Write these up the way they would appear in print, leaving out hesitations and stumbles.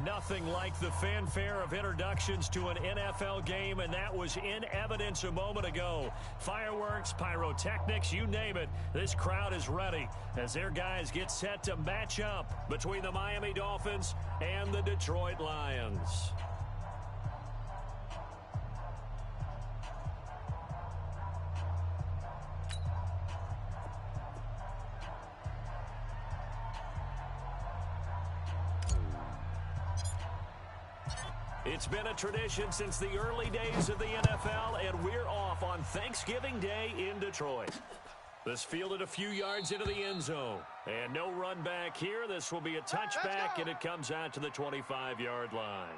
Nothing like the fanfare of introductions to an NFL game, and that was in evidence a moment ago. Fireworks, pyrotechnics, you name it. This crowd is ready as their guys get set to match up between the Miami Dolphins and the Detroit Lions. It's been a tradition since the early days of the NFL, and we're off on Thanksgiving Day in Detroit. This fielded a few yards into the end zone. And no run back here. This will be a touchback, and it comes out to the 25-yard line.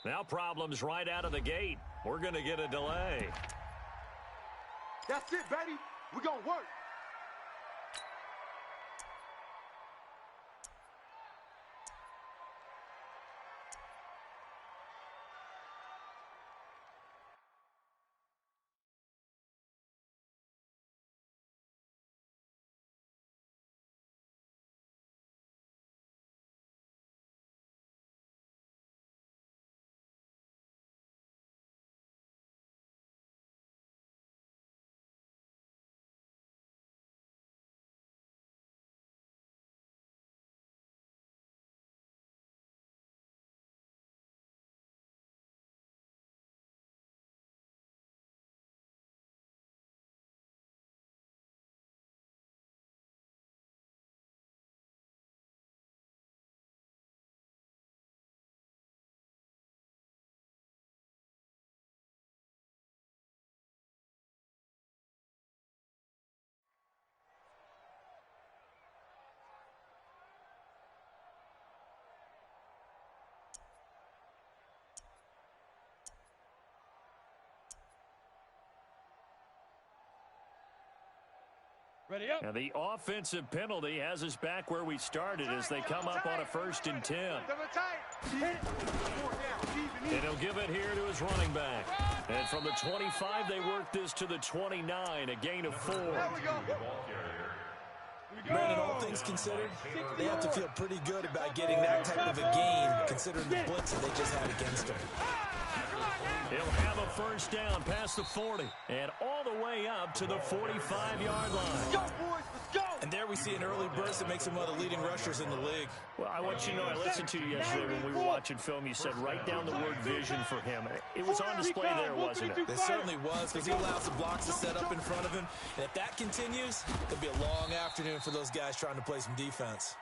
Now problems right out of the gate. We're going to get a delay. That's it, baby. We're going to work. Ready up. Now the offensive penalty has us back where we started as they come up on a 1st and 10. And he'll give it here to his running back. And from the 25, they work this to the 29, a gain of 4. Brandon, all things considered, they have to feel pretty good about getting that type of a gain, considering the blitz that they just had against them. He'll have a 1st down past the 40 and all the way up to the 45-yard line. Let's go, boys. Let's go. And there we see an early burst that makes him one of the leading rushers in the league. Well, I want you to know, I listened to you yesterday when we were watching film. You said write down the word vision for him. It was on display there, wasn't it? It certainly was, because he allows the blocks to set up in front of him. And if that continues, it'll be a long afternoon for those guys trying to play some defense.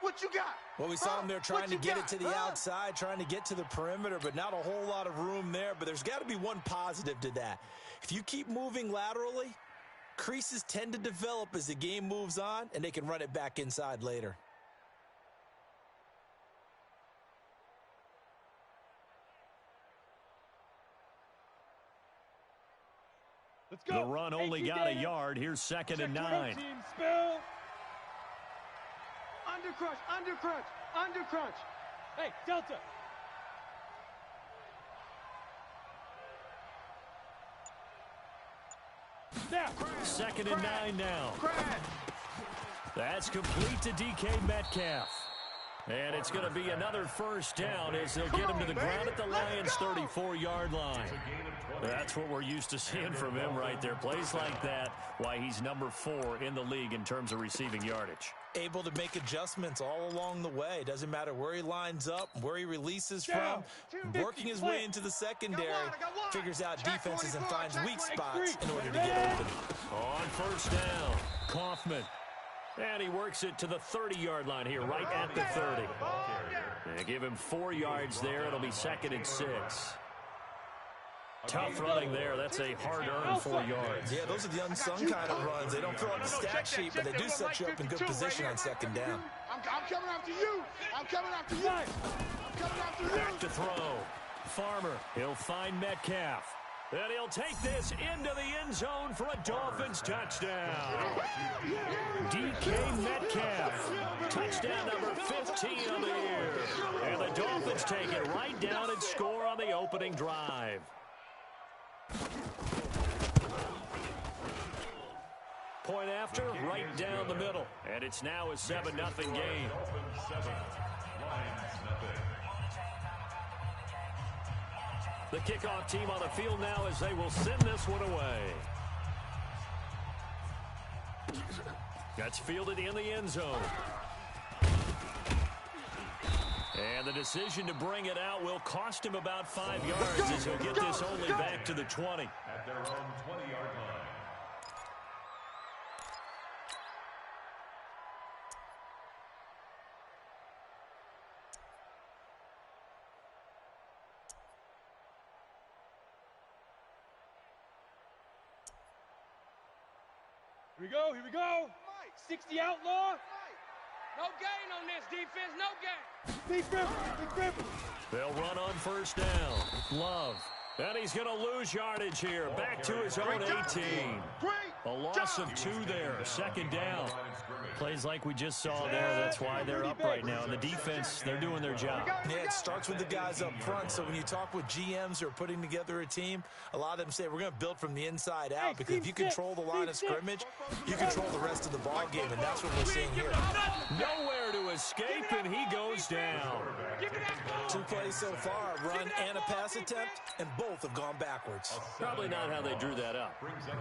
What you got? Well, we saw him there trying to get it to the outside, trying to get to the perimeter, but not a whole lot of room there. But there's got to be one positive to that. If you keep moving laterally, creases tend to develop as the game moves on, and they can run it back inside later. Let's go. The run only got a yard. Here's 2nd and 9. Undercrunch, undercrunch, undercrunch. Hey, Delta. Now. 2nd and 9 now. That's complete to DK Metcalf. And it's going to be another 1st down as they'll get him to the ground at the Lions' 34-yard line. That's what we're used to seeing from him right there. Plays like that, why he's number 4 in the league in terms of receiving yardage. Able to make adjustments all along the way. Doesn't matter where he lines up, where he releases from. Working his way into the secondary, figures out defenses and finds weak spots in order to get open. On 1st down, Kaufman. And he works it to the 30-yard line here, right at the 30. They give him 4 yards there. It'll be 2nd and 6. Tough running there. That's a hard-earned 4 yards. Yeah, those are the unsung kind of runs. They don't fill out the stat sheet, but they do set you up in good position on second down. I'm coming after you. I'm coming after you. I'm coming after you. Back to throw. Farmer, he'll find Metcalf. And he'll take this into the end zone for a Dolphins touchdown. DK Metcalf. Touchdown number 15 of the year. And the Dolphins take it right down and score on the opening drive. Point after, right down the middle. And it's now a 7-0 game. The kickoff team on the field now as they will send this one away. That's fielded in the end zone. And the decision to bring it out will cost him about 5 yards as he'll get this only back to the 20. At their own 20-yard line. Here we go, here we go. 60 outlaw. No gain on this defense, no gain. Big grip. They'll run on first down. Love. And he's going to lose yardage here. Back to his own 18. A loss of 2 there. Second down. Plays like we just saw there. That's why they're up right now. And the defense, they're doing their job. Yeah, it starts with the guys up front. So when you talk with GMs who are putting together a team, a lot of them say we're going to build from the inside out, because if you control the line of scrimmage, you control the rest of the ball game, and that's what we're seeing here. Nowhere to escape, and he goes down. 2 plays so far, a run and a pass attempt, and both have gone backwards. Probably not how they drew that up.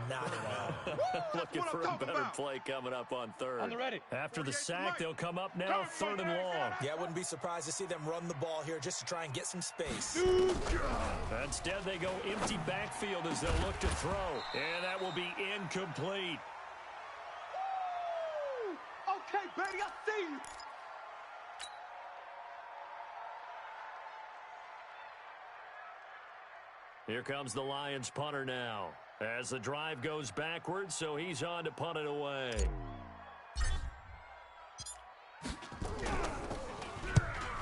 Not at all. Looking for a better play coming up on third. On the ready. After the sack, they'll come up now 3rd and long. Yeah, I wouldn't be surprised to see them run the ball here just to try and get some space. Instead, they go empty backfield as they'll look to throw. And that will be incomplete. Okay, baby, I see you. Here comes the Lions punter now. As the drive goes backwards, so he's on to punt it away.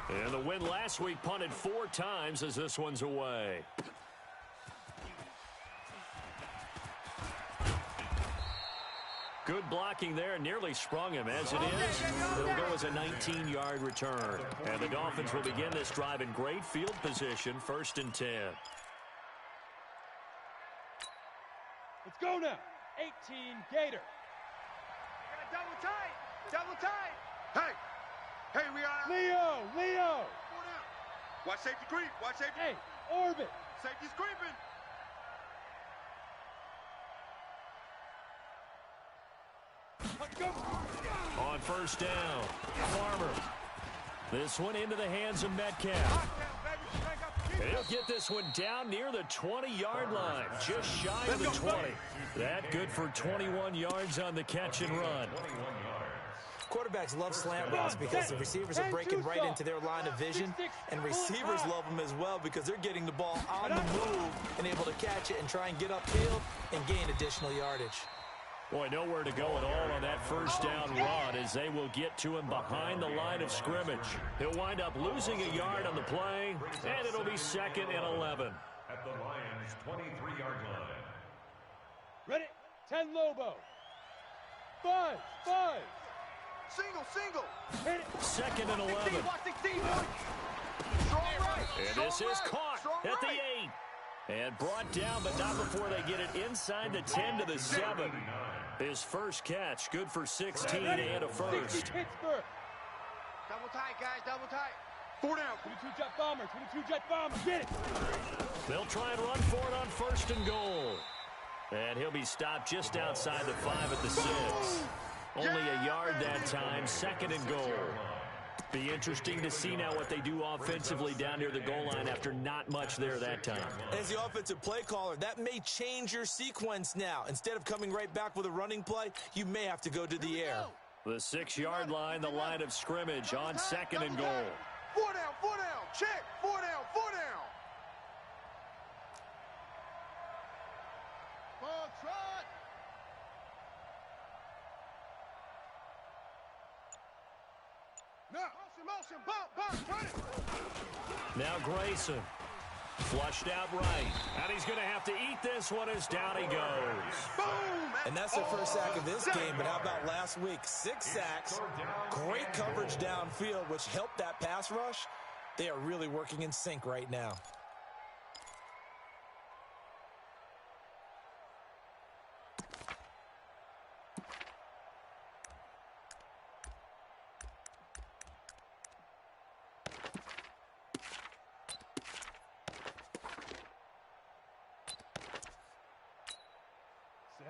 And the win last week punted 4 times as this one's away. Good blocking there, nearly sprung him. As it is, it'll go as a 19-yard return. And the Dolphins will begin this drive in great field position, 1st and 10. Let's go now. 18 Gator. Double tight. Hey, we are. Leo. Watch safety creep. Hey, orbit. Safety's creeping. Let's go. On first down, Farmer. This one into the hands of Metcalf. He'll get this one down near the 20-yard line, just shy of the 20. That good for 21 yards on the catch and run. Quarterbacks love slant routes because the receivers are breaking right into their line of vision, and receivers love them as well because they're getting the ball on the move and able to catch it and try and get upfield and gain additional yardage. Boy, nowhere to go at all on that first down run as they will get to him behind the line of scrimmage. He'll wind up losing a yard on the play, and it'll be 2nd and 11. At the Lions' 23-yard line. Ready? 10 Lobo. 5. Single. Hit it. 2nd and 11. 16. Strong right. And this is caught at the 8. And brought down, but not before they get it inside the 10 to the 7. His first catch, good for 16 and a first. 60 Pittsburgh. Double tight, guys. Double tight. 4 down. 22 Jet Bomber. 22 Jet Bomber. Get it. They'll try and run for it on 1st and goal. And he'll be stopped just outside the 5 at the 6. Only a yard that time, 2nd and goal. Be interesting to see now what they do offensively down near the goal line after not much there that time. As the offensive play caller, that may change your sequence now. Instead of coming right back with a running play, you may have to go to the air. The 6-yard line, the line of scrimmage on 2nd and goal. 4 down. Check. 4 down. Motion, bump, turn it. Now Grayson. Flushed out right. And he's going to have to eat this one as down he goes. Boom! And that's their first sack of this game, but how about last week? 6 sacks, great coverage downfield, which helped that pass rush. They are really working in sync right now.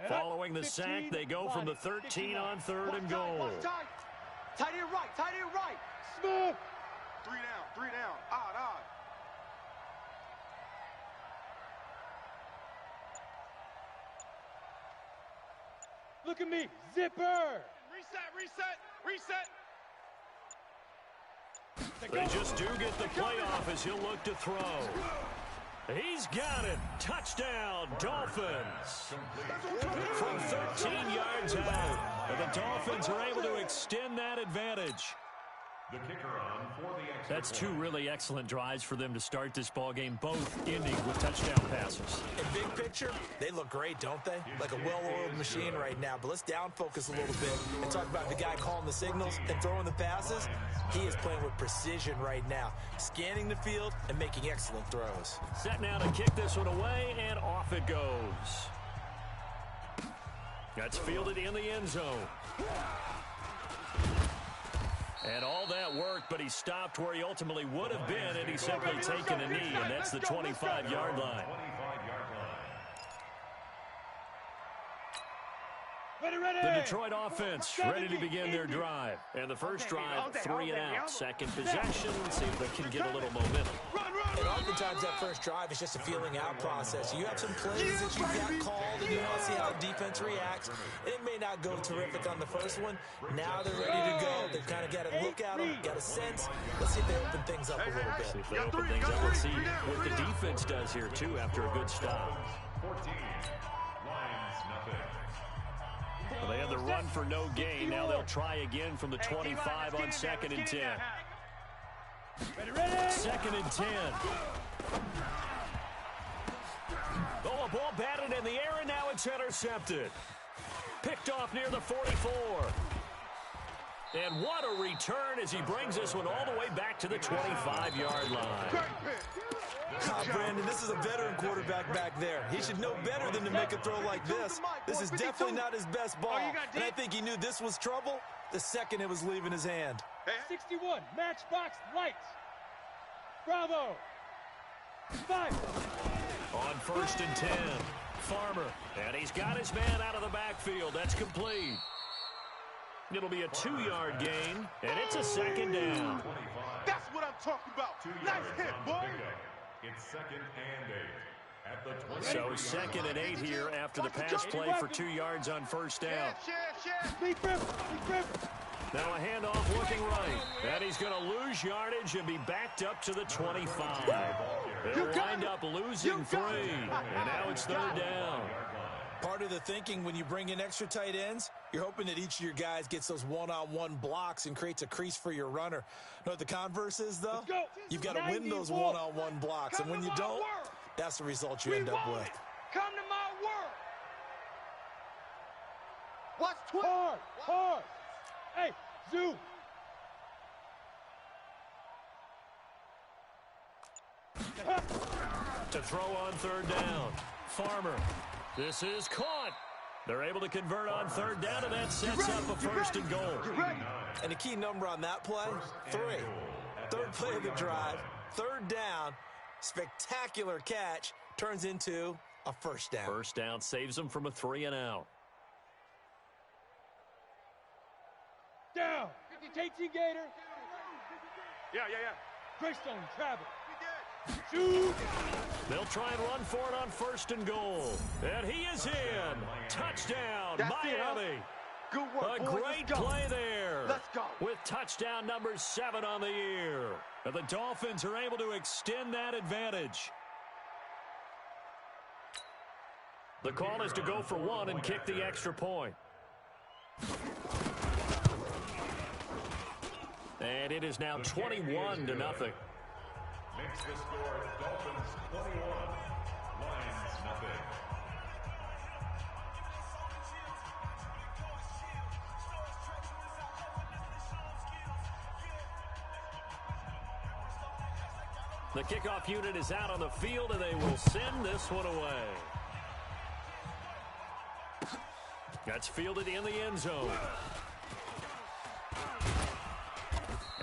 Following the sack, they go from the 13 on 3rd and goal. Tight end right. Smooth. 3 down. Odd. Look at me. Zipper. Reset. They just do get the playoff as he'll look to throw. He's got it. Touchdown, Dolphins. From 13 yards out, the Dolphins are able to extend that advantage. The kicker on for the extra That's 2 point. really excellent drives for them to start this ballgame, both ending with touchdown passes. In big picture, they look great, don't they? Like a well-oiled machine right now. But let's down focus a little bit and talk about the guy calling the signals and throwing the passes. He is playing with precision right now, scanning the field and making excellent throws. Set now to kick this one away, and off it goes. That's fielded in the end zone. And all that work, but he stopped where he ultimately would have been, and he's simply taken a knee, and that's the 25-yard line. 25-yard line. The Detroit offense ready to begin their drive. And the first drive, 3 and out. Second possession, see if they can get a little momentum. And oftentimes that first drive is just a feeling out process. You have some plays that you got called and you want to see how the defense reacts. It may not go terrific on the first one. Now they're ready to go. They've kind of got to look at them, got a sense. Let's see if they open things up a little bit. See if they open things up. Let's see what the defense does here, too, after a good stop. 14. Lions, nothing. Well, they had the run for no gain. Now they'll try again from the 25 on 2nd and 10. Second and 10. Oh, a ball batted in the air, and now it's intercepted. Picked off near the 44. And what a return as he brings this one all the way back to the 25-yard line. Brandon, this is a veteran quarterback back there. He should know better than to make a throw like this. This is definitely not his best ball. And I think he knew this was trouble the second it was leaving his hand. 61, matchbox lights. Bravo. 5. On 1st and 10, Farmer. And he's got his man out of the backfield. That's complete. It'll be a 2-yard gain, and it's a 2nd down. That's what I'm talking about. 2 Nice yards hit, on the boy. pickup. It's 2nd and 8. At the 20. So 2nd and 8 here after the pass play for 2 yards on 1st down. Lead Griffin. Now a handoff looking right. And he's going to lose yardage and be backed up to the 25. They'll wind up losing 3. And now it's 3rd down. Part of the thinking when you bring in extra tight ends, you're hoping that each of your guys gets those one-on-one blocks and creates a crease for your runner. You know what the converse is, though? You've got to win those one-on-one blocks, and when you don't, that's the result you end up with. Come to my world. What's Hard. Hey, zoom. To throw on 3rd down. Farmer. This is caught. They're able to convert on 3rd down, and that sets up a 1st and goal. And a key number on that play, 3. 3rd play of the drive, 3rd down, spectacular catch, turns into a 1st down. 1st down saves them from a 3 and out. Down. KT Gator. Yeah. Greystone Travis. Shoot. They'll try and run for it on 1st and goal. And he is in. Touchdown, Miami. Good work, A boys. great play there. Let's go. With touchdown number 7 on the year. And the Dolphins are able to extend that advantage. The call is to go for 1 and kick the extra point. And it is now 21-0. Makes the score Dolphins 21, Lions nothing. The kickoff unit is out on the field, and they will send this one away. That's fielded in the end zone.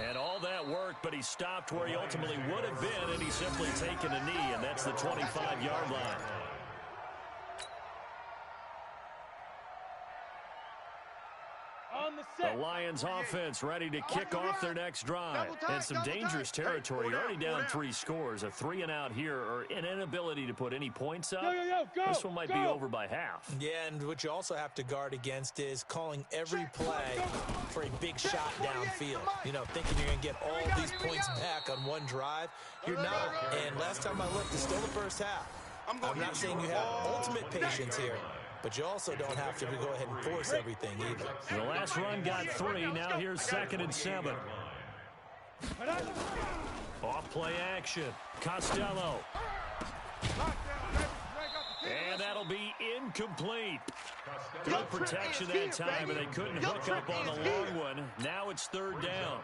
And all that work, but he stopped where he ultimately would have been, and he's simply taken a knee, and that's the 25-yard line. The Lions offense ready to kick off their next drive. And some dangerous territory. Already down 3 scores. A 3-and-out here, or an inability to put any points up. This one might be over by half. Yeah, and what you also have to guard against is calling every play for a big shot downfield. You know, thinking you're going to get all these points back on one drive. You're not. And last time I looked, it's still the first half. I'm not saying you have ultimate patience here, but you also don't have to go ahead and force everything either. The last run got 3. Now here's 2nd and 7. Off play action. Costello. And that'll be incomplete. Good protection that time, and they couldn't hook up on the long one. Now it's 3rd down.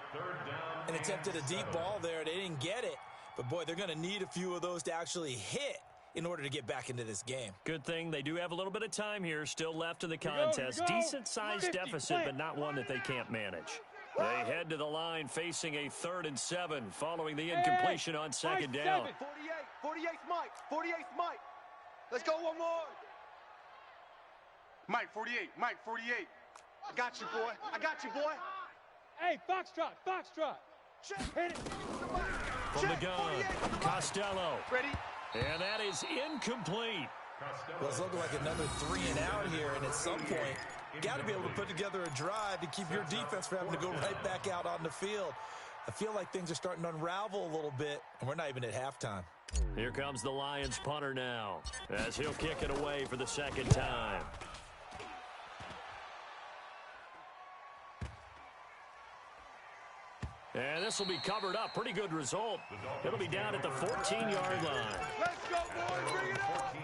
And attempted a deep ball there. They didn't get it. But, boy, they're going to need a few of those to actually hit in order to get back into this game. Good thing they do have a little bit of time here still left in the contest. Decent-sized deficit, but not one that they can't manage. They head to the line facing a 3rd and 7 following the incompletion on 2nd down. 48's Mike. 48's Mike. Let's go one more. Mike, 48. Mike, 48. I got you, boy. I got you, boy. Hey, Foxtrot, Foxtrot. Hit it. From the gun, Costello. Ready? And that is incomplete. Well, it's looking like another 3-and-out here, and at some point, you got to be able to put together a drive to keep your defense from having to go right back out on the field. I feel like things are starting to unravel a little bit, and we're not even at halftime. Here comes the Lions punter now, as he'll kick it away for the 2nd time. And this will be covered up. Pretty good result. It'll be down at the 14-yard line. Let's go, boys. Bring it up.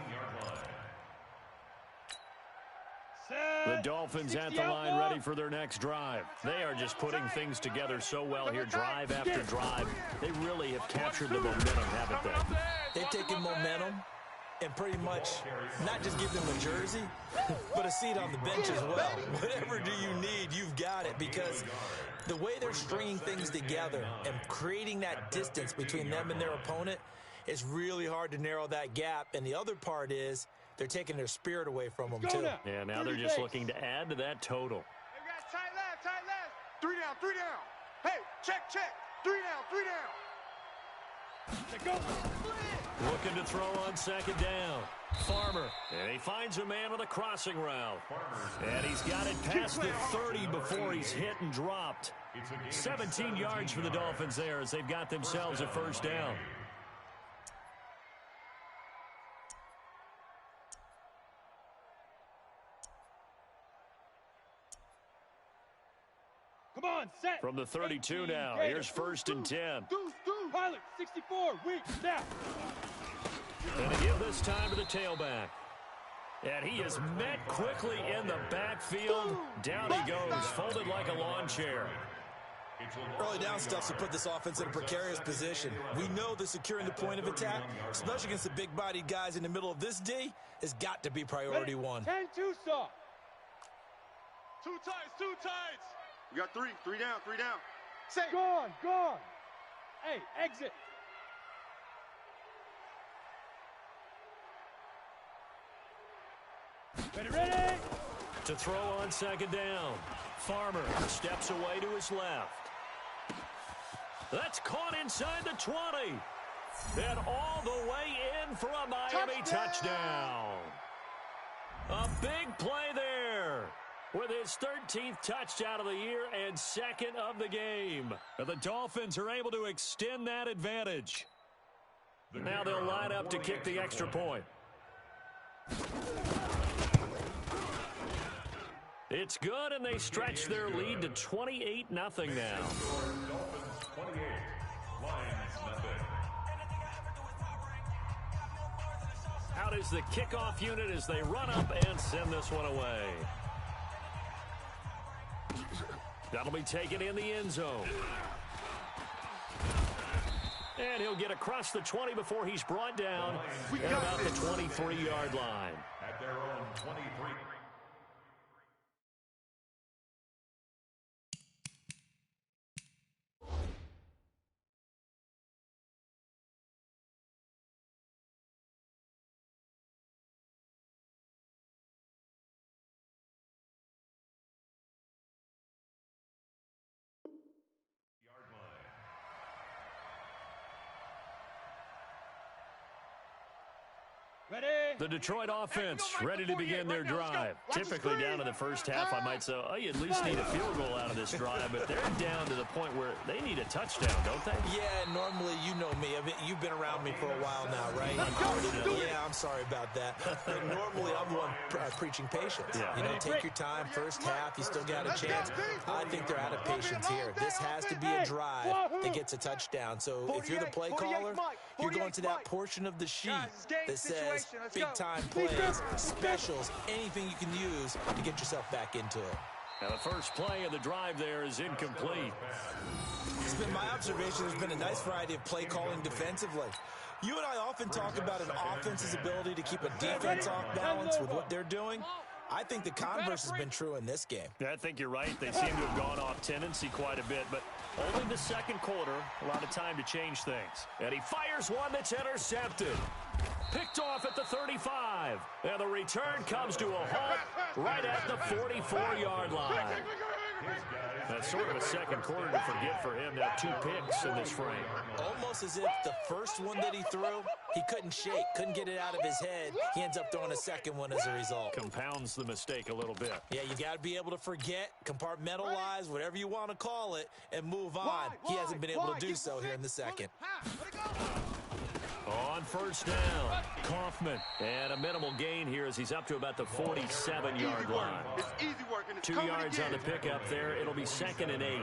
The Dolphins at the line ready for their next drive. They are just putting things together so well here, drive after drive. They really have captured the momentum, haven't they? They've taken momentum and pretty much not just give them a jersey, but a seat on the bench as well. Whatever do you need, you've got it, because the way they're stringing things together and creating that distance between them and their opponent is really hard to narrow that gap. And the other part is they're taking their spirit away from them, too. Yeah, now they're just looking to add to that total. Hey, we got tight left, tight left. 3 down, 3 down. Hey, check, check. 3 down, 3 down. Looking to throw on 2nd down. Farmer, and he finds a man with a crossing route. And he's got it past the 30 before he's hit and dropped. 17 yards for the Dolphins there as they've got themselves a 1st down. Come on, set. From the 32 now, here's 1st and 10. Pilot, 64, weak, snap. And they give this time to the tailback. And he is met quickly in the backfield. Down he goes, folded like a lawn chair. Early down stuff to put this offense in a precarious position. We know that securing the point of attack, especially against the big-bodied guys in the middle of this D, has got to be priority one. 10-2 soft. 2 tights, 2 tights. We got 3 down, 3 down. Say. Gone, gone. Hey, exit. Ready. To throw on 2nd down. Farmer steps away to his left. That's caught inside the 20. And all the way in for a Miami touchdown. A big play there with his 13th touchdown of the year and 2nd of the game. And the Dolphins are able to extend that advantage. Now they'll line up to kick the extra point. It's good, and they stretch their lead to 28-0 now. Dolphins 28, Lions nothing. Out is the kickoff unit as they run up and send this one away. That'll be taken in the end zone. And he'll get across the 20 before he's brought down at about the 23-yard line. At their own 23. The Detroit offense ready to begin their drive. Typically down to the first half, I might say, oh, you at least need a field goal out of this drive, but they're down to the point where they need a touchdown, don't they? Yeah, normally, you know me. I mean, you've been around me for a while now, right? Yeah, I'm sorry about that. But normally, I'm the one preaching patience. Yeah. You know, take your time. First half, you still got a chance. I think they're out of patience here. This has to be a drive that gets a touchdown. So if you're the play caller, you're going to that portion of the sheet that says big-time plays, specials, anything you can use to get yourself back into it. Now, the first play of the drive there is incomplete. It's been my observation there's been a nice variety of play calling defensively. You and I often talk about an offense's ability to keep a defense off balance with what they're doing. I think the converse has been true in this game. Yeah, I think you're right. They seem to have gone off tendency quite a bit, but only the second quarter, a lot of time to change things. And he fires one that's intercepted. Picked off at the 35. And the return comes to a halt right at the 44-yard line. That's sort of a second quarter to forget for him. Now 2 picks in this frame. Almost as if the first one that he threw, he couldn't shake, couldn't get it out of his head. He ends up throwing a second one as a result. Compounds the mistake a little bit. Yeah, you got to be able to forget, compartmentalize, whatever you want to call it, and move on. He hasn't been able to do so here in the second. On first down, Kaufman. And a minimal gain here as he's up to about the 47-yard line. It's easy work, and it's 2 yards on the pickup there. It'll be 2nd and 8.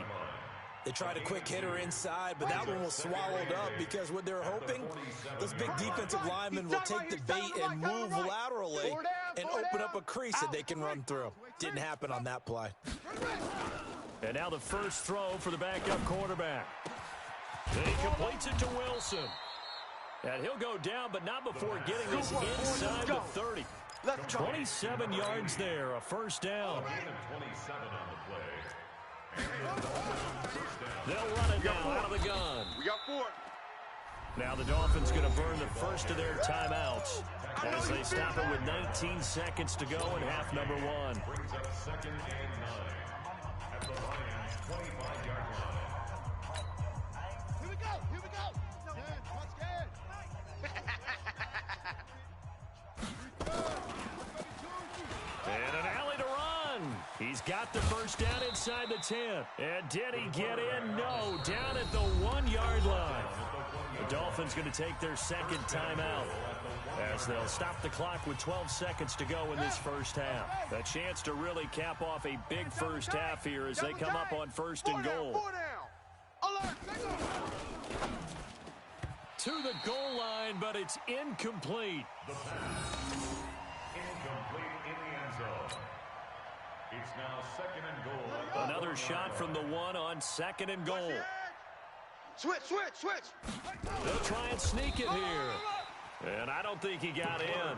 They tried a quick hitter inside, but that one was swallowed up because what they're hoping, those big defensive linemen will take the bait and move laterally and open up a crease that they can run through. Didn't happen on that play. And now the first throw for the backup quarterback. He completes it to Wilson. And he'll go down, but not before getting this inside the 30. 27 yards there, a first down. 27 on the play. They'll run it now out of the gun. We got 4. Now the Dolphins going to burn the first of their timeouts as they stop it with 19 seconds to go in half number 1. Brings up 2nd and 9 at the Lions' 25-yard line. Here we go. Here we go. What's good? And an alley to run. He's got the first down inside the 10. And did he get in? No, down at the 1-yard line. The Dolphins going to take their second timeout as they'll stop the clock with 12 seconds to go in this first half. A chance to really cap off a big first half here as they come up on 1st and goal. To the goal line, but it's incomplete. The pass. Incomplete in the end zone. It's now 2nd and goal. Another shot from the 1 on 2nd and goal. Switch. They'll try and sneak it here. And I don't think he got in.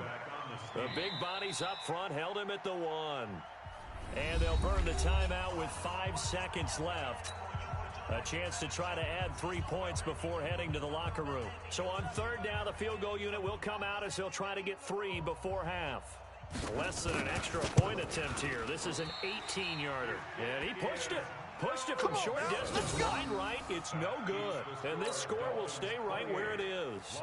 The big bodies up front held him at the 1. And they'll burn the timeout with 5 seconds left. A chance to try to add 3 points before heading to the locker room. So on 3rd down, the field goal unit will come out as they'll try to get 3 before half. Less than an extra point attempt here. This is an 18-yarder. And he pushed it. Pushed it from short distance, wide right. It's no good. And this score will stay right where it is.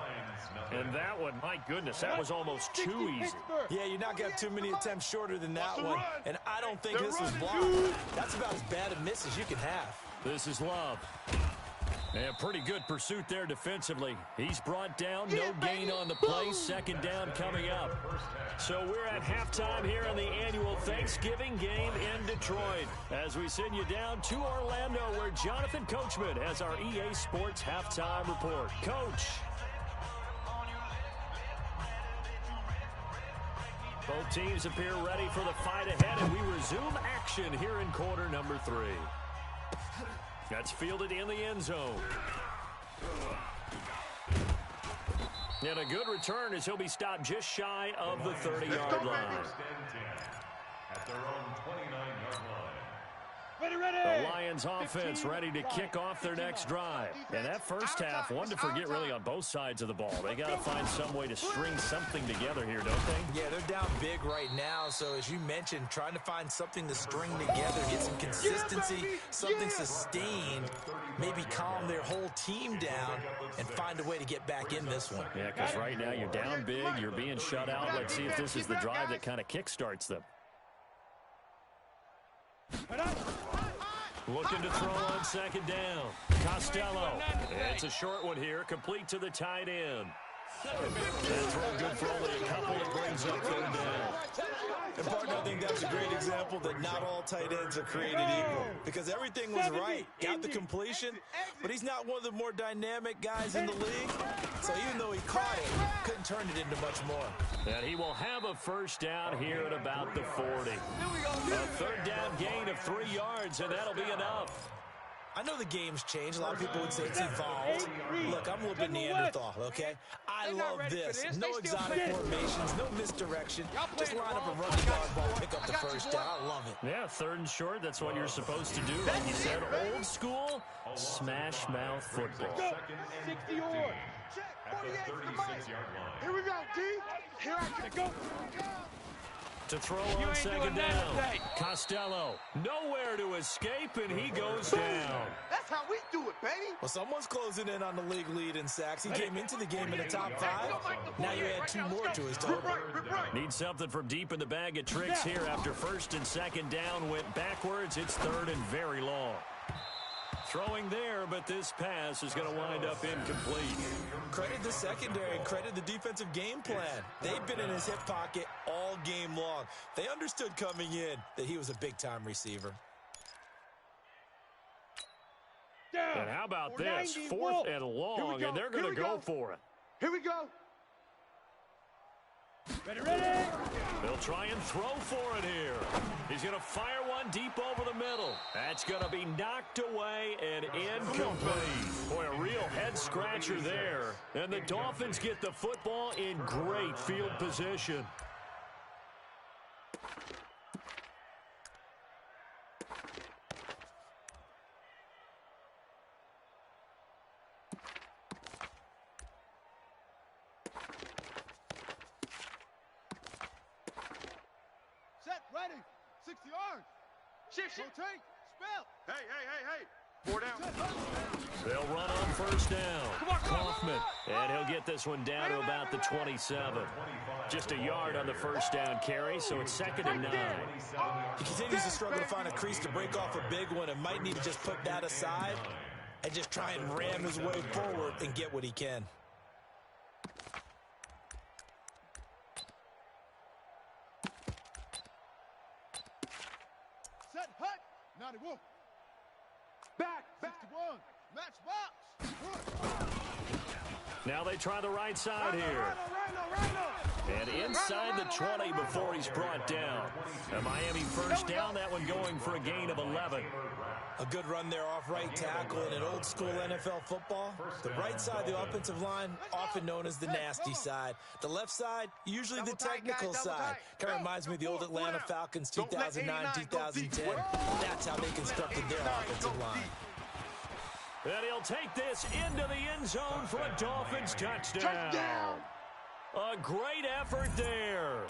And that one, my goodness, that was almost too easy. Yeah, you're not got too many attempts shorter than that one. And I don't think this was blocked. That's about as bad a miss as you can have. This is Love. And pretty good pursuit there defensively. He's brought down, no gain on the play. Second down coming up. So we're at halftime here in the annual Thanksgiving game in Detroit. As we send you down to Orlando, where Jonathan Coachman has our EA Sports halftime report. Coach. Both teams appear ready for the fight ahead, and we resume action here in quarter number 3. That's fielded in the end zone. And a good return as he'll be stopped just shy of the 30-yard line. At their own 29-yard line. The Lions offense ready to kick off their next drive. And that first half, one to forget really on both sides of the ball. They got to find some way to string something together here, don't they? Yeah, they're down big right now. So as you mentioned, trying to find something to string together, get some consistency, something sustained, maybe calm their whole team down and find a way to get back in this one. Yeah, because right now you're down big, you're being shut out. Let's see if this is the drive that kind of kickstarts them. Looking to throw on second down. Costello. It's a short one here, complete to the tight end. That throw good for only a couple. It brings up third down. And partner, I think that's a great example that not all tight ends are created equal. Because everything was right. Got the completion, but he's not one of the more dynamic guys in the league. So even though he caught it, couldn't turn it into much more. And he will have a first down here at about the 40. A third down gain of 3 yards, and that'll be enough. I know the game's changed. A lot of people would say it's evolved. Look, I'm a little bit Neanderthal, okay? I love this. No exotic formations, no misdirection. Just line up a running guard ball, pick up the first down. I love it. Yeah, third and short, that's what you're supposed to do. Like you said, old school, smash mouth football. 60 or. At the 36-yard line. Here we go, D. Here I go. To throw on second down. Costello, nowhere to escape, and he goes down. That's how we do it, baby. Well, someone's closing in on the league lead in sacks. He came into the game in the top 5. Now you add 2 more to his total. Need something from deep in the bag of tricks here after first and second down went backwards. It's third and very long. Throwing there, but this pass is going to wind up incomplete. Credit the secondary and credit the defensive game plan. They've been in his hip pocket all game long. They understood coming in that he was a big-time receiver. And how about this? 4th and long, and they're going to go for it. Here we go. Ready. They'll try and throw for it here. He's going to fire one deep over the middle. That's going to be knocked away and incomplete. Boy, a real head-scratcher there. And the Dolphins get the football in great field position. Ready. 60 yards. Shift. Rotate. Spell. Hey. 4 down. They'll run on first down. Kaufman. And he'll get this one down to about the 27. Just a yard on the first down carry, so it's 2nd and 9. He continues to struggle to find a crease to break off a big one and might need to just put that aside and just try and ram his way forward and get what he can. Set, hut. 91. Back. 61. Match box. Now they try the right side here. And inside the 20 before he's brought down. A Miami first down, that one going for a gain of 11. A good run there off right tackle in an old school NFL football. The right side of the offensive line, often known as the nasty side. The left side, usually the technical side. Kind of reminds me of the old Atlanta Falcons 2009-2010. That's how they constructed their offensive line. And he'll take this into the end zone for a Dolphins touchdown. A great effort there.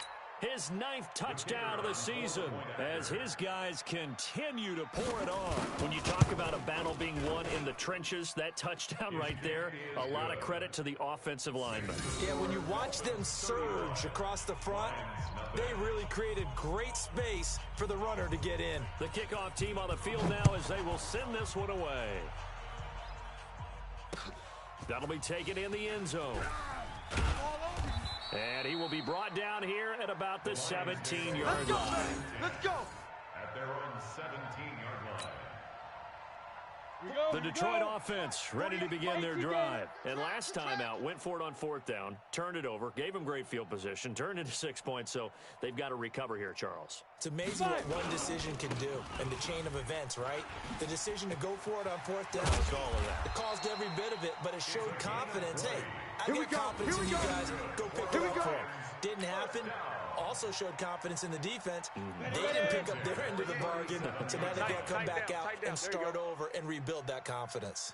His 9th touchdown of the season as his guys continue to pour it on. When you talk about a battle being won in the trenches, that touchdown right there, a lot of credit to the offensive linemen. Yeah, when you watch them surge across the front, they really created great space for the runner to get in. The kickoff team on the field now as they will send this one away. That'll be taken in the end zone. And he will be brought down here at about the 17-yard line. Let's go. At their own 17-yard line. The Detroit offense ready to begin their drive. And last time out, went for it on 4th down, turned it over, gave them great field position, turned into 6 points, so they've got to recover here, Charles. It's amazing what one decision can do in the chain of events, right? The decision to go for it on 4th down, All of that. it caused every bit of it, but it showed confidence. Hey, I got confidence in you guys. Go pick it up for it. Didn't happen. Also showed confidence in the defense. They didn't pick up their end of the bargain, so now they've got to come back out and start over and rebuild that confidence.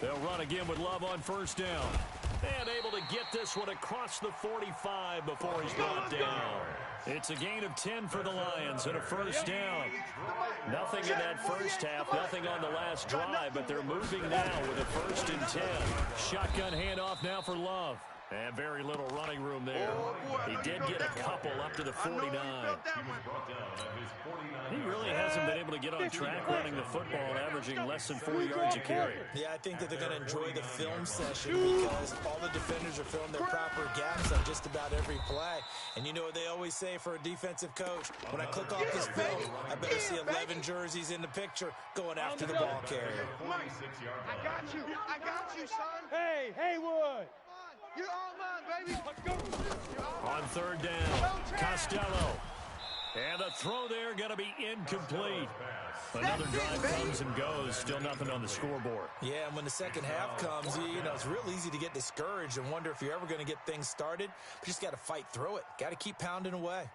They'll run again with Love on 1st down. And able to get this one across the 45 before he's brought down. It's a gain of 10 for the Lions and a 1st down. Nothing in that first half, nothing on the last drive, but they're moving now with a 1st and 10. Shotgun handoff now for Love. And very little running room there. He did get a couple up to the 49. He really hasn't been able to get on track running the football, averaging less than 4 yards a carry. Yeah, I think that they're going to enjoy the film session because all the defenders are filling their proper gaps on just about every play. And you know what they always say for a defensive coach? When I click off this film, I better see 11 jerseys in the picture going after the ball carrier. I got you, son. Hey, Haywood. You're all mine, baby. Let's go. On 3rd down, Costello. And the throw there going to be incomplete. Another drive comes and goes. Still nothing on the scoreboard. Yeah, and when the second half comes, you know, it's real easy to get discouraged and wonder if you're ever going to get things started. But you just got to fight through it. Got to keep pounding away.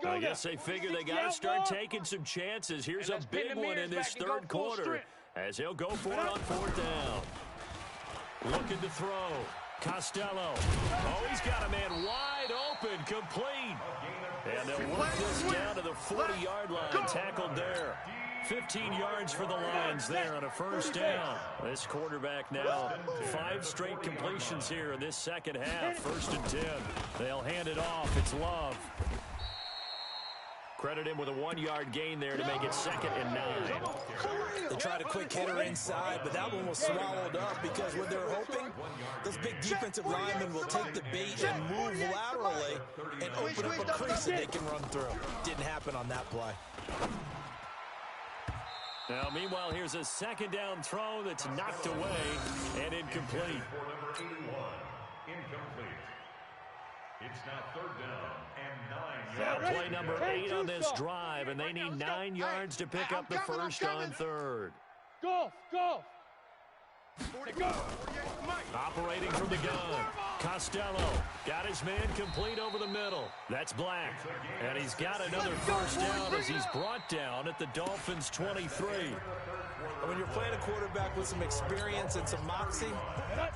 I guess they figure they got to start taking some chances. Here's a big one in this 3rd quarter as he'll go for it on 4th down. Looking to throw. Costello. Oh, he's got a man wide open, complete. And they'll work this down to the 40-yard line, tackled there. 15 yards for the Lions there on a 1st down. This quarterback now, 5 straight completions here in this second half. 1st and 10. They'll hand it off. It's Love. Credit him with a 1-yard gain there to make it 2nd and 9. They tried a quick hitter inside, but that one was swallowed up because what they're hoping, those big defensive linemen will take the bait and move laterally and open up a crease that they can run through. Didn't happen on that play. Now, meanwhile, here's a 2nd down throw that's knocked away and incomplete. It's now 3rd down and 9 Now yards. play number 8 on this drive, and they need 9 yards to pick up the 1st on 3rd. Golf. Operating from the gun. Costello got his man complete over the middle. That's Black. And he's got another 1st down as he's brought down at the Dolphins' 23. And when you're playing a quarterback with some experience and some moxie,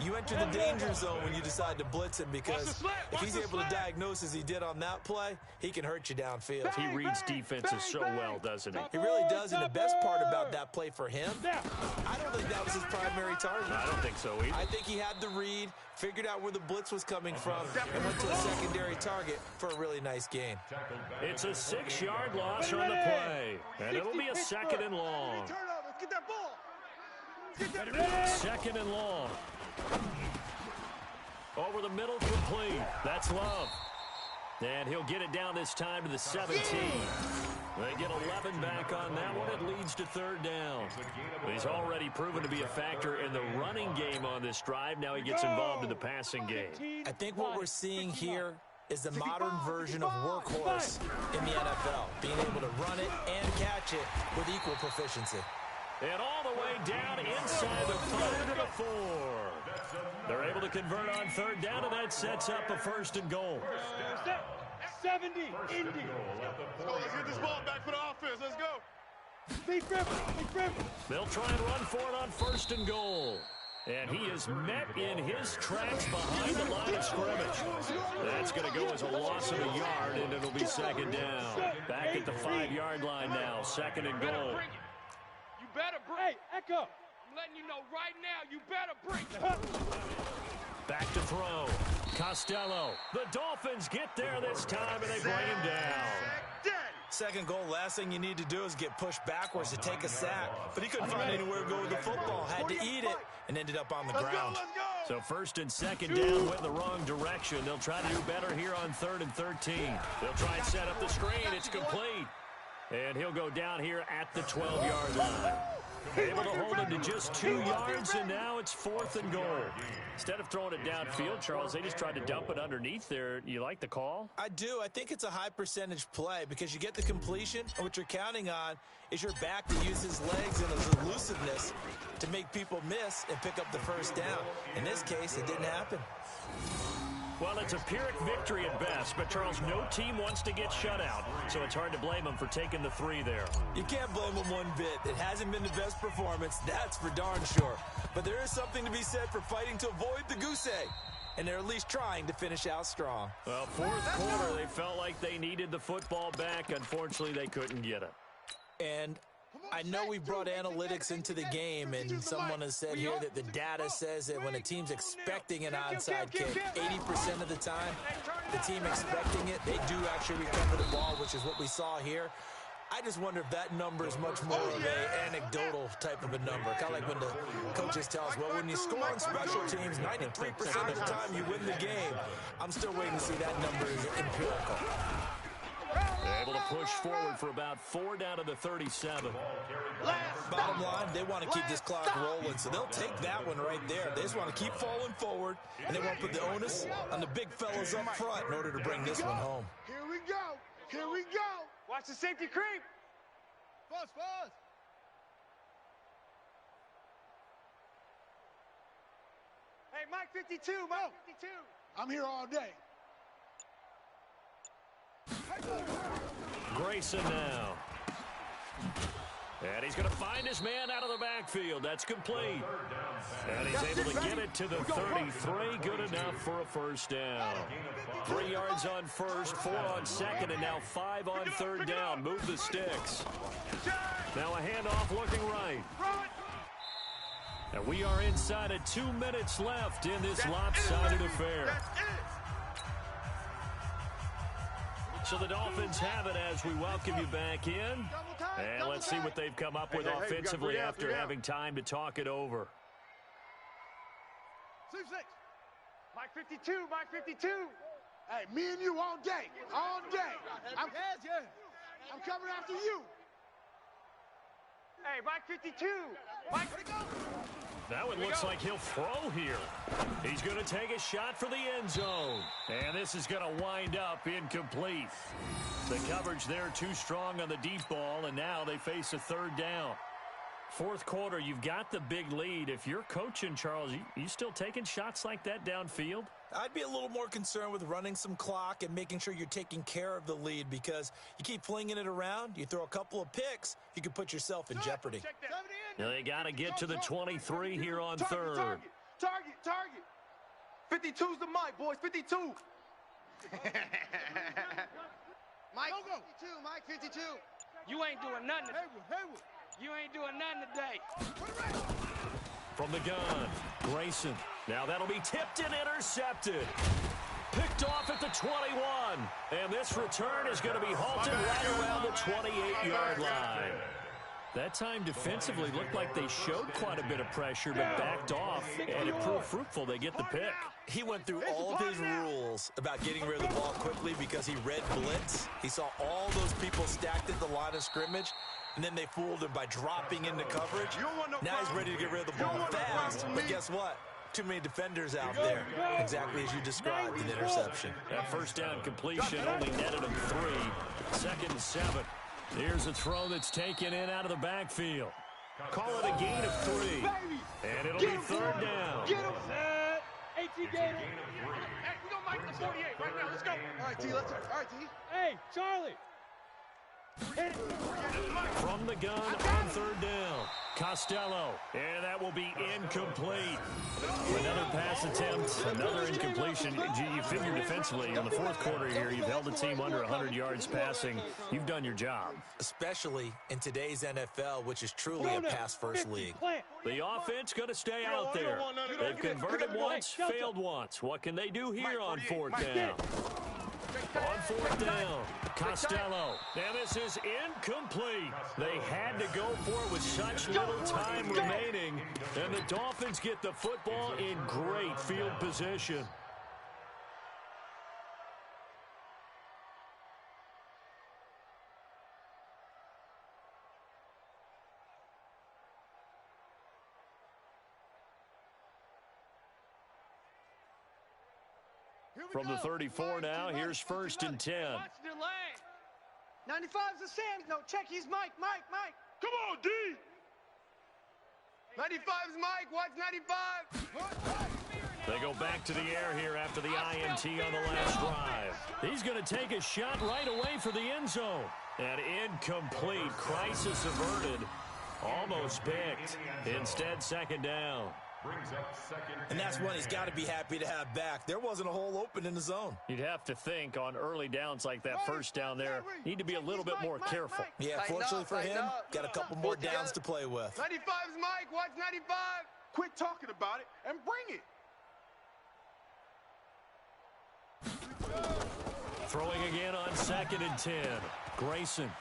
you enter the danger zone when you decide to blitz him because if he's able to diagnose as he did on that play, he can hurt you downfield. He reads defenses so well, doesn't he? He really does, and the best part about that play for him, I don't think that was his primary target. I don't think so either. I think he had the read, figured out where the blitz was coming from, and went to a secondary target for a really nice gain. It's a 6-yard loss on the play, and it'll be a 2nd and long. Get that ball. Get that 2nd and long. Over the middle, complete. That's Love. And he'll get it down this time to the 17. They get 11 back on that one. It leads to 3rd down. He's already proven to be a factor in the running game on this drive. Now he gets involved in the passing game. I think what we're seeing here is the modern version of workhorse in the NFL, being able to run it and catch it with equal proficiency. And all the way down inside the 5 to the 4. They're able to convert on 3rd down, and that sets up a 1st and goal. 70, Indy. Let's get this ball back for the offense. Let's go. Big Griffin. They'll try and run for it on 1st and goal. And he is met in his tracks behind the line of scrimmage. That's going to go as a loss of a yard, and it'll be 2nd down. Back at the 5-yard line now, 2nd and goal. You better break. Hey, Echo. I'm letting you know right now, you better break. Back to throw. Costello. The Dolphins get there this time, and they bring him down. Second goal, last thing you need to do is get pushed backwards to take a sack. But he couldn't find anywhere to go with the football. Had to eat it and ended up on the ground. So first and second down went the wrong direction. They'll try to do better here on 3rd and 13. They'll try and set up the screen. It's complete. And he'll go down here at the 12-yard line. Able to hold him to just 2 yards, and now it's 4th and goal. Instead of throwing it downfield, Charles, they just tried to dump it underneath there. You like the call? I do. I think it's a high-percentage play because you get the completion, and what you're counting on is your back to use his legs and his elusiveness to make people miss and pick up the first down. In this case, it didn't happen. Well, it's a Pyrrhic victory at best, but, Charles, no team wants to get shut out, so it's hard to blame them for taking the 3 there. You can't blame them one bit. It hasn't been the best performance, that's for darn sure. But there is something to be said for fighting to avoid the goose egg, and they're at least trying to finish out strong. Well, 4th quarter, they felt like they needed the football back. Unfortunately, they couldn't get it. And I know we brought analytics into the game, and someone has said here that the data says that when a team's expecting an onside kick, 80% of the time, the team expecting it, they do actually recover the ball, which is what we saw here. I just wonder if that number is much more of an anecdotal type of a number. Kind of like when the coaches tell us, well, when you score on special teams, 93% of the time you win the game. I'm still waiting to see that number is empirical. Able to push forward for about 4 down to the 37. Bottom line, they want to keep this clock rolling, so they'll take that one right there. They just want to keep falling forward, and they want to put the onus on the big fellas up front in order to bring this one home. Here we go. Here we go. Watch the safety creep. Buzz. Hey, Mike 52, Mike 52. I'm here all day. Grayson now. And he's going to find his man out of the backfield. That's complete. And he's able to get it to the 33. Good enough for a first down. 3 yards on first, 4 on second, and now 5 on third down. Move the sticks. Now a handoff looking right. And we are inside of 2 minutes left in this lopsided affair. So the Dolphins have it as we welcome you back in. And let's see what they've come up with offensively after having time to talk it over. 6. Mike 52, Mike 52. Hey, me and you all day. All day. I'm coming after you. Hey, Mike 52. Mike, That one looks like he'll throw here. He's going to take a shot for the end zone. And this is going to wind up incomplete. The coverage there too strong on the deep ball, and now they face a third down. 4th quarter, you've got the big lead. If you're coaching, Charles, you still taking shots like that downfield? I'd be a little more concerned with running some clock and making sure you're taking care of the lead, because you keep flinging it around, you throw a couple of picks, you can put yourself in jeopardy. Now they got to get to the 23 here on third. Target. 52's the mic, boys. 52. Mike 52, Mike 52. You ain't doing nothing today. Haywood. You ain't doing nothing today. From the gun, Grayson. Now that'll be tipped and intercepted. Picked off at the 21. And this return is going to be halted right around the 28-yard line. That time defensively looked like they showed quite a bit of pressure, but backed off, and it proved fruitful. They get the pick. He went through all of his rules about getting rid of the ball quickly because he read blitz. He saw all those people stacked at the line of scrimmage, and then they fooled him by dropping into coverage. Now he's ready to get rid of the ball fast, but guess what? Too many defenders out there, exactly as you described in the interception. That first down completion only netted him 3. 2nd and 7. Here's a throw that's taken in out of the backfield. Call it a gain of 3. And it'll be third down. Get him. Hey, T, get him. Hey, we gonna make the 48 right now. Let's go. All right, T, let's go. All right, T. Hey, Charlie. Hit it. From the gun on third down. Costello. And that will be incomplete. Another pass attempt, another incompletion. You figure defensively in the 4th quarter here, you've held the team under 100 yards passing. You've done your job. Especially in today's NFL, which is truly a pass-first league. The offense going to stay out there. They've converted once, failed once. What can they do here on 4th down? On fourth down, Costello. And this is incomplete. They had to go for it with such little time remaining. And the Dolphins get the football in great field position. From the 34 now, here's 1st and 10. 95's the Sam. No, check. He's Mike. Come on, D. 95's Mike. Watch 95. They go back to the air here after the INT on the last drive. He's going to take a shot right away for the end zone. And incomplete. Crisis averted. Almost picked. Instead, 2nd down. And that's one he's got to be happy to have back. There wasn't a hole open in the zone. You'd have to think on early downs like that, first down there, need to be a little bit more careful. Yeah, fortunately for him, got a couple more downs to play with. 95's Mike. Watch 95. Quit talking about it and bring it. Throwing again on 2nd and 10. Grayson.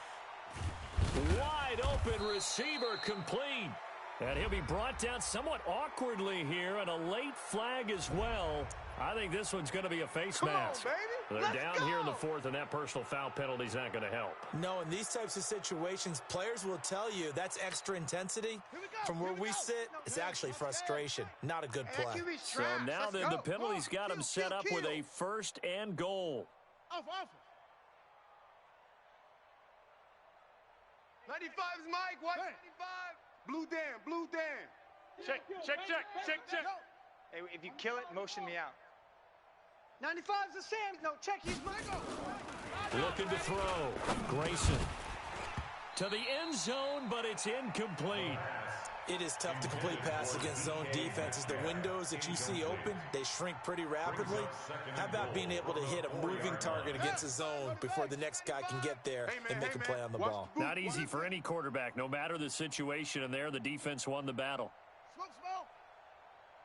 Wide open receiver complete. And he'll be brought down somewhat awkwardly here, and a late flag as well. I think this one's going to be a face mask. They're down here in the 4th, and that personal foul penalty is not going to help. No, in these types of situations, players will tell you that's extra intensity. From where we sit, it's actually frustration. Not a good play. So now then the penalty's got him set up with a 1st and goal. 95's Mike. Watch 95. Blue Dan. Check. Hey, if you kill it, motion me out. 95's the Sam. No, check. He's Michael. Looking to throw. Grayson. To the end zone, but it's incomplete. It is tough to complete passes against zone defenses. The windows that you see open, they shrink pretty rapidly. How about being able to hit a moving target against a zone before the next guy can get there and make a play on the ball? Not easy for any quarterback, no matter the situation, and there the defense won the battle. Smoke.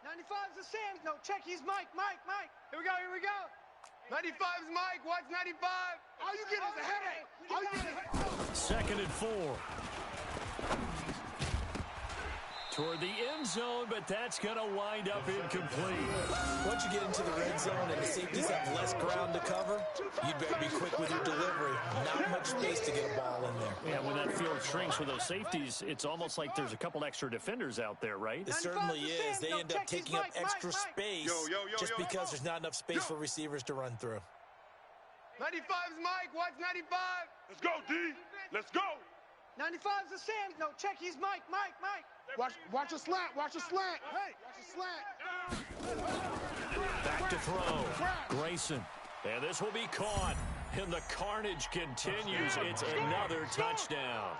95's the Sam. No, check. He's Mike. Here we go. 95's Mike. Watch 95. All you get is a headache. 2nd and 4. Toward the end zone, but that's going to wind up incomplete. Once you get into the red zone and the safeties have less ground to cover, you better be quick with your delivery. Not much space to get a ball in there. Yeah, when that field shrinks with those safeties, it's almost like there's a couple extra defenders out there, right? It certainly is. They end up taking up extra space just because there's not enough space for receivers to run through. 95's Mike. Watch 95. Let's go, D. Let's go. 95's the Sam. No, check. He's Mike. Watch a slant. Hey, watch a slant. Back to throw. Grayson. And this will be caught. And the carnage continues. It's another touchdown.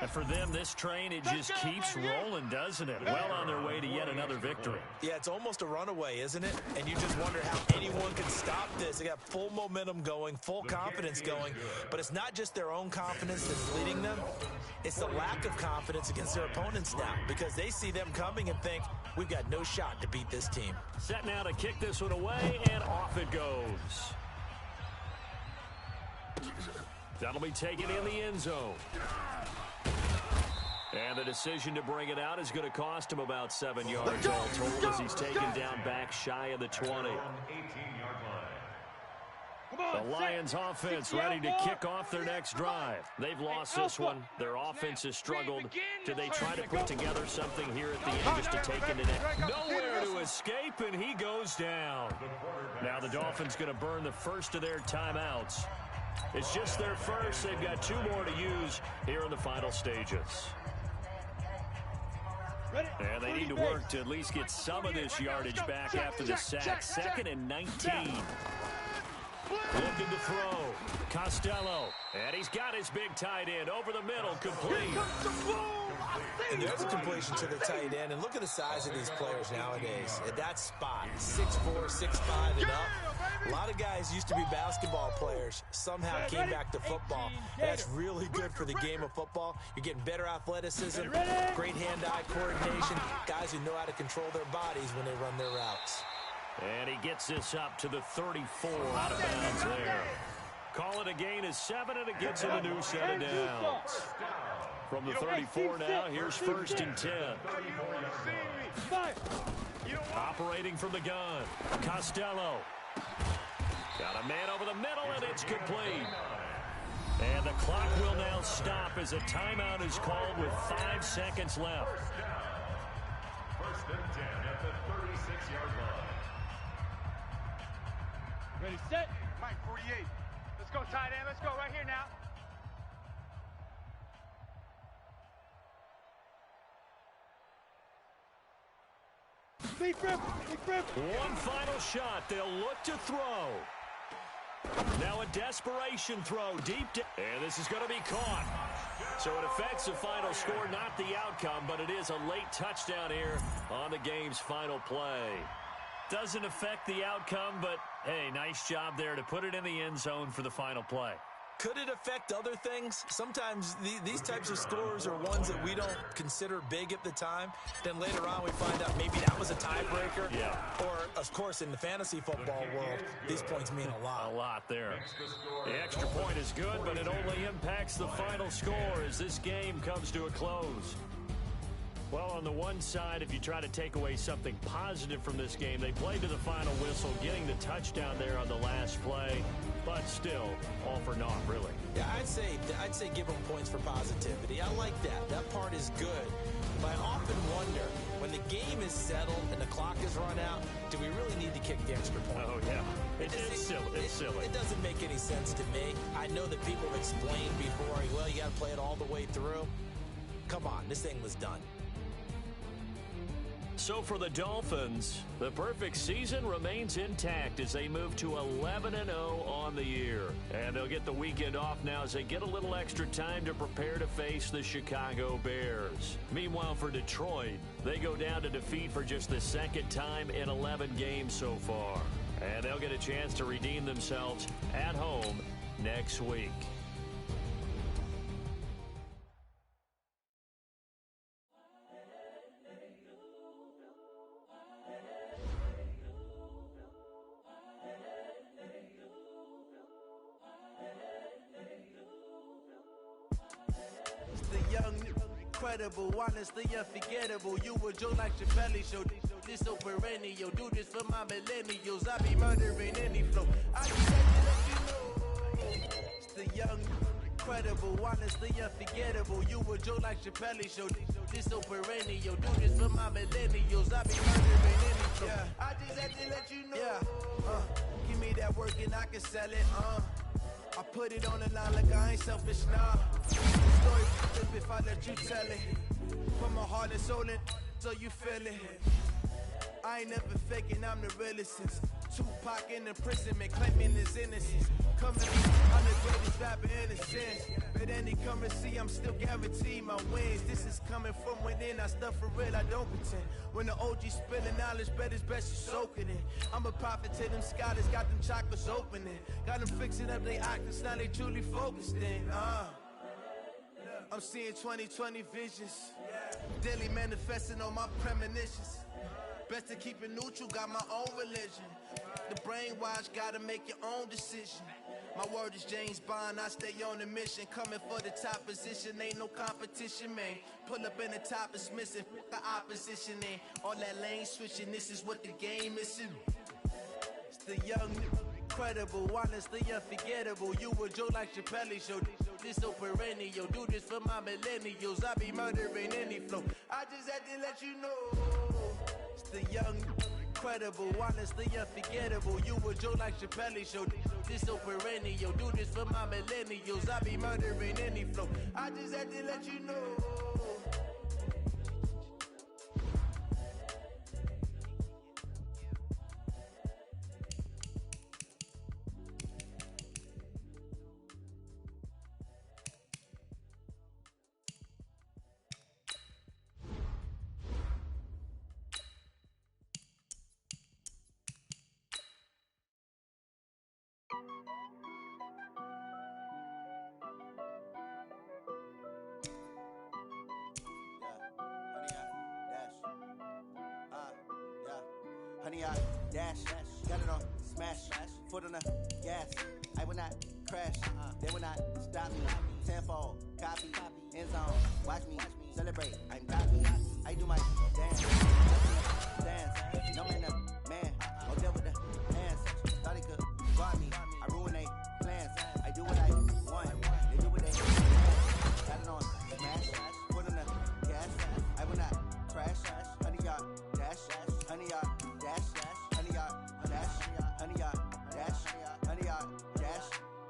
And for them, this train, it just keeps rolling, doesn't it? Well on their way to yet another victory. Yeah, it's almost a runaway, isn't it? And you just wonder how anyone can stop this. They got full momentum going, full confidence going. But it's not just their own confidence that's leading them. It's the lack of confidence against their opponents now, because they see them coming and think, we've got no shot to beat this team. Set now to kick this one away, and off it goes. That'll be taken in the end zone. And the decision to bring it out is going to cost him about 7 yards all told as he's taken down back shy of the 20. The Lions offense ready to kick off their next drive. They've lost this one. Their offense has struggled. Do they try to put together something here at the end just to take it in? Nowhere to escape, and he goes down. Now the Dolphins going to burn the first of their timeouts. It's just their first. They've got 2 more to use here in the final stages. And they need to work to at least get some of this yardage back after the sack. 2nd and 19. Looking to throw. Costello. And he's got his big tight end over the middle, complete. And there's a completion to the tight end. And look at the size of these players nowadays. At that spot, 6'4", 6'5", and up. A lot of guys used to be basketball players. Somehow came back to football. That's really good for the game of football. You're getting better athleticism, great hand-eye coordination, guys who know how to control their bodies when they run their routes. And he gets this up to the 34 out of bounds there. Call it a gain of 7, and it gets him a new set of downs. From the 34 now, here's 1st and 10. Operating from the gun, Costello. Got a man over the middle, and it's complete. And the clock will now stop as a timeout is called with 5 seconds left. 1st and 10 at the 36-yard line. Ready, set. Mike, 48. Let's go, tight end. Let's go right here now. Big grip, big grip. One final shot. They'll look to throw. Now a desperation throw deep. And this is going to be caught. So it affects the final score, not the outcome, but it is a late touchdown here on the game's final play. Doesn't affect the outcome, but, hey, nice job there to put it in the end zone for the final play. Could it affect other things? Sometimes these types of scores are ones that we don't consider big at the time. Then later on we find out maybe that was a tiebreaker. Yeah. Or, of course, in the fantasy football world, these points mean a lot. A lot there. The extra point is good, but it only impacts the final score as this game comes to a close. Well, on the one side, if you try to take away something positive from this game, they played to the final whistle, getting the touchdown there on the last play, but still, all for naught, really. Yeah, I'd say give them points for positivity. I like that. That part is good. But I often wonder, when the game is settled and the clock is run out, do we really need to kick the extra point? Oh, yeah. It's silly. It's silly. It doesn't make any sense to me. I know that people have explained before, well, you got to play it all the way through. Come on, this thing was done. So for the Dolphins, the perfect season remains intact as they move to 11-0 on the year. And they'll get the weekend off now as they get a little extra time to prepare to face the Chicago Bears. Meanwhile, for Detroit, they go down to defeat for just the second time in 11 games so far. And they'll get a chance to redeem themselves at home next week. Incredible, honestly unforgettable. You a joke like Chappelle show. This so perennial. Do this for my millennials. I be murdering any flow. I just had to let you know. It's the young, incredible, honestly unforgettable. You a joke like Chappelle show. This so perennial. Do this for my millennials. I be murdering any flow. Yeah. I just had to let you know. Yeah. Give me that work and I can sell it. I put it on the line like I ain't selfish, nah. The story flip if I let you tell it. Put my heart and soul in, so you feel it. I ain't never faking, I'm the realest since Tupac in imprisonment, claiming his innocence. Coming, I'm the greatest rapper in a sense. But any currency, I'm still guaranteed my wins. This is coming from within, I stuff for real, I don't pretend. When the OG spilling knowledge, bet it's best you soak it in. I'm a prophet to them scholars, got them chakras opening. Got them fixing up they octaves, now they truly focused in. I'm seeing 2020 visions. Daily manifesting on my premonitions. Best to keep it neutral, got my own religion. The brainwash, gotta make your own decision. My word is James Bond, I stay on a mission. Coming for the top position, ain't no competition, man. Pull up in the top is missing, the opposition ain't. All that lane switching, this is what the game is. It's the young, incredible, honestly unforgettable. You a joke like Chappelle show. This so perennial, do this for my millennials. I be murdering any flow. I just had to let you know. It's the young, incredible, honestly unforgettable. You a joke like Chappelle show. This so perennial, do this for my millennials. I be murdering any flow. I just had to let you know. Honey, I dash, got it on, smash, foot on the gas. I will not crash, they will not stop me. Tenfold, copy, end zone, watch me celebrate. I'm cocky, I do my dance, no man up, man. I'll deal with the hands. Thought he could guard me. I ruin they plans. I do what I want. They do what they got it on smash. Put on the gas. I will not crash. 100-yard dash. 100-yard dash. 100-yard dash. 100-yard dash. 100-yard dash.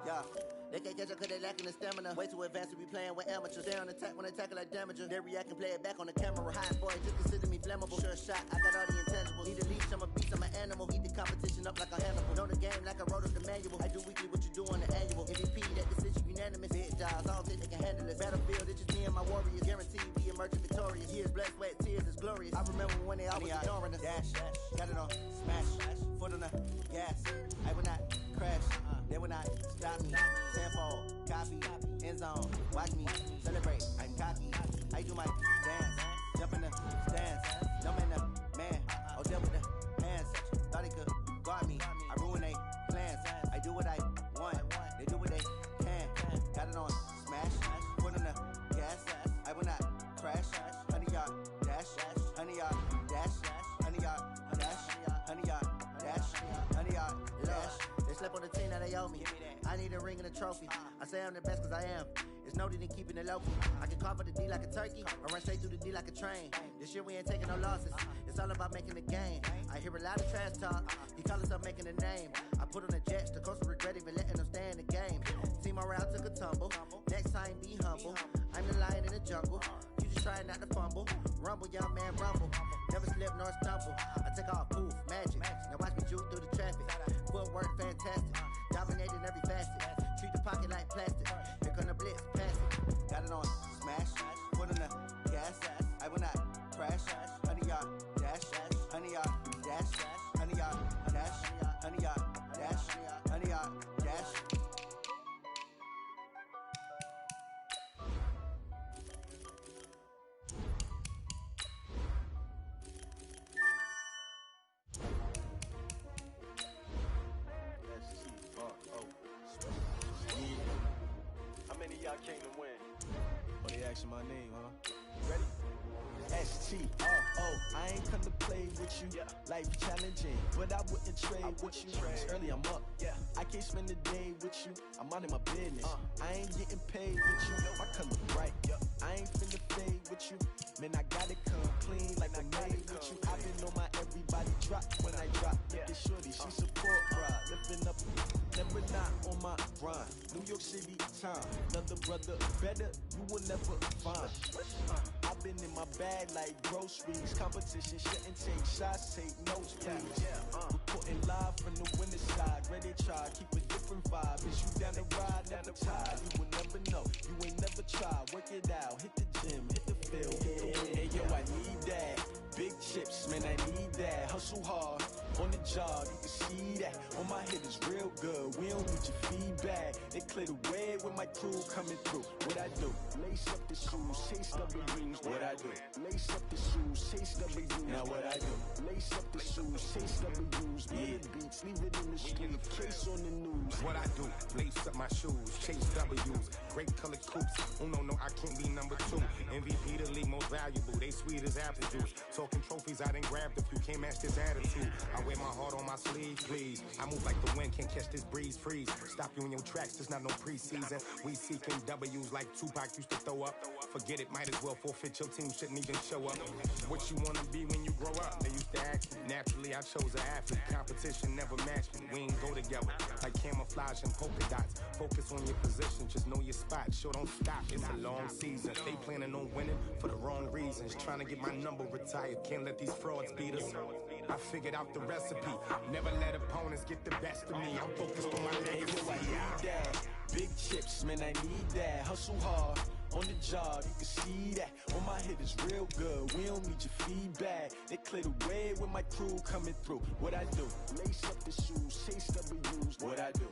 Yeah. They can't catch up cause they lacking the stamina. Way too advanced to be playing with amateurs. They on attack when they tackle like damager. They react and play it back on the camera. Hot boy, just consider me flammable. Sure shot, I got all the intangibles. Need a leash, I'm a beast, I'm an animal. Eat the competition up like a animal. Know the game like I wrote up the manual. I do weekly what you do on the annual. MVP, that decision unanimous. Big jobs, I don't think they can handle it. Battlefield, it's just me and my warriors. Guaranteed we emerging victorious. Years, blood, sweat, tears, it's glorious. I remember when they always ignoring us. Dash, got it on smash. Foot on the gas. I will not crash. They will not stop me. Tenfold, copy, end zone, watch me celebrate. I'm cocky, I do my dance, jump in the stands, no man up, man. I'll deal with the hands. Thought he could guard me. I ruin they plans. I do what I want. They do what they can. Got it on smash. Put on the gas. I will not crash. 100-yard dash. 100-yard dash. 100-yard dash. 100-yard dash. 100-yard dash. They slept on the team that they owe me. I need a ring and a trophy. I say I'm the best cause I am. It's noted in keeping it low key. I can carve the D like a turkey or run straight through the D like a train. This year we ain't taking no losses. It's all about making the game. I hear a lot of trash talk. He call himself making a name. I put on the jets. The coach will regret even letting them stay in the game. Team morale took a tumble. Next time be humble. I'm the lion in the jungle. You just try not to fumble. Rumble, young man, rumble. Never slip nor stumble. I take off, poof, magic. Now watch me juke through the traffic. Footwork fantastic. Dominating every facet. Treat the pocket like plastic. Here come the blitz, pass it. Got it on smash. Put on the gas. I will not crash. 100-yard dash. 100-yard dash. 100-yard dash. 100-yard dash. 100-yard dash. Y'all came to win. Oh, they asking my name, huh? Ready? S-T-R-O. I ain't come to play with you. Life challenging, but I wouldn't trade with you. It's early, I'm up. I can't spend the day with you. I'm out of my business. I ain't getting paid with you. My color bright. I ain't finna fade with you. Man, I gotta come clean like I made with you. I've been on my everybody drop when I drop. Look at shorty, she support pride. Lifting up, never not on my grind. New York City time. Another brother better, you will never find. I've been in my bag like groceries. Competition shouldn't take shots, take notes, please. Reporting live from the winter side. Ready to try, keep a different vibe. Is you down the ride, never tired. You will never know, you ain't never tried. Work it out, hit the gym, hit the field, hit the win. Hey, yo, I need that. Big chips, man, I need that. Hustle hard, on the job, you can see that. On my head is real good, we don't need your feedback. They clear the way with my crew coming through. What I do? Lace up the shoes, chase W's. What I do? Lace up the shoes, chase W's. Now what I do? Lace up the shoes, chase W's. Beat beats, leave it in the street, case on the news. What I do? Lace up my shoes, chase W's. Great colored coops. Oh no, I can't be number 2. MVP the league most valuable. They sweet as apple juice. Talking trophies, I done grabbed a few. Can't match this attitude. I wear my heart on my sleeve, please. I move like the wind, can't catch this breeze. Freeze. Stop you in your tracks. There's not no preseason. We seeking W's like Tupac used to throw up. Forget it, might as well forfeit. Your team shouldn't even show up. What you wanna be when you grow up? They used to ask me. Naturally, I chose an athlete. Competition never matched me. We ain't go together like camouflage and polka dots. Focus on your position, just know your spot. Sure, don't stop. It's a long season. They planning on winning for the wrong reasons. Trying to get my number retired. Can't let these frauds beat us. I figured out the recipe. Never let opponents get the best of me. I'm focused on my legacy. I need that. Big chips, man, I need that. Hustle hard. On the job, you can see that. On my head is real good. We don't need your feedback. They clear the way with my crew coming through. What I do? Lace up the shoes, chase W's. What I do?